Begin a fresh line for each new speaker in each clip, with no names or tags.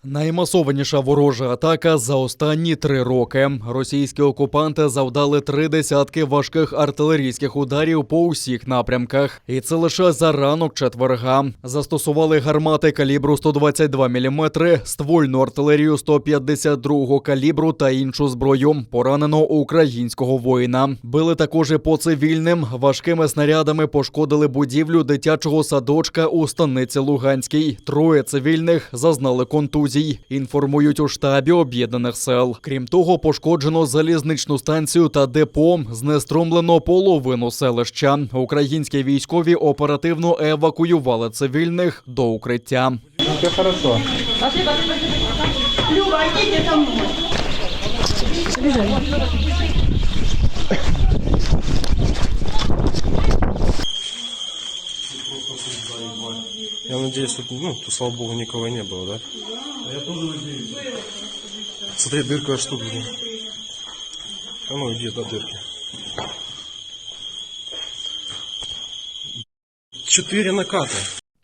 Наймасованіша ворожа атака за останні 3 роки. Російські окупанти завдали 3 десятки важких артилерійських ударів по усіх напрямках. І це лише за ранок четверга. Застосували гармати калібру 122 мм, ствольну артилерію 152 калібру та іншу зброю. Поранено українського воїна. Били також і по цивільним. Важкими снарядами пошкодили будівлю дитячого садочка у станиці Луганській. 3 цивільних зазнали контузій. Інформують у штабі Об'єднаних сил. Крім того, пошкоджено залізничну станцію та депо, знеструмлено половину селища. Українські військові оперативно евакуювали цивільних до укриття.
Все хорошо.
Люба, идите со мной.
Я надеюсь, тут, слава богу, никого не было, да?
Я тоже надеюсь.
Смотри, дырка аж тут. А ну, иди до дырки. 4 наката.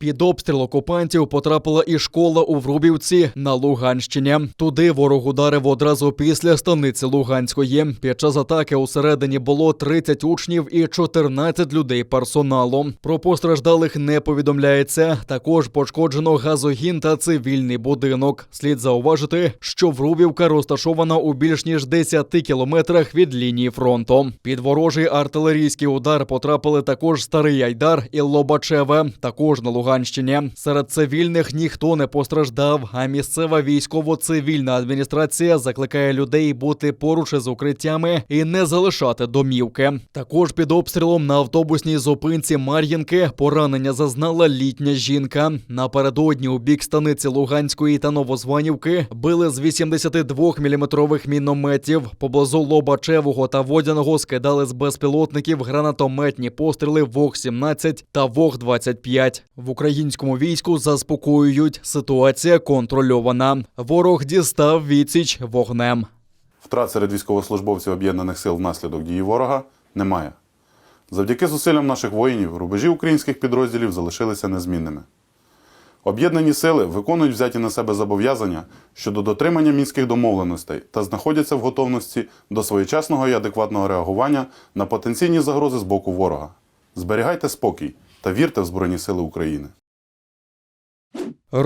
Під обстріл окупантів потрапила і школа у Врубівці на Луганщині. Туди ворог ударив одразу після станиці Луганської. Під час атаки усередині було 30 учнів і 14 людей персоналу. Про постраждалих не повідомляється. Також пошкоджено газогін та цивільний будинок. Слід зауважити, що Врубівка розташована у більш ніж 10 кілометрах від лінії фронту. Під ворожий артилерійський удар потрапили також Старий Айдар і Лобачеве, також на Луганщині. Серед цивільних ніхто не постраждав, а місцева військово-цивільна адміністрація закликає людей бути поруч із укриттями і не залишати домівки. Також під обстрілом на автобусній зупинці Мар'їнки поранення зазнала літня жінка. Напередодні у бік станиці Луганської та Новозванівки били з 82-мм мінометів. Поблизу Лобачевого та Водяного скидали з безпілотників гранатометні постріли ВОГ-17 та ВОГ-25. В українському війську заспокоюють, ситуація контрольована. Ворог дістав відсіч вогнем.
Втрат серед військовослужбовців Об'єднаних сил внаслідок дії ворога немає. Завдяки зусиллям наших воїнів рубежі українських підрозділів залишилися незмінними. Об'єднані сили виконують взяті на себе зобов'язання щодо дотримання мінських домовленостей та знаходяться в готовності до своєчасного і адекватного реагування на потенційні загрози з боку ворога. Зберігайте спокій та вірте в Збройні Сили України.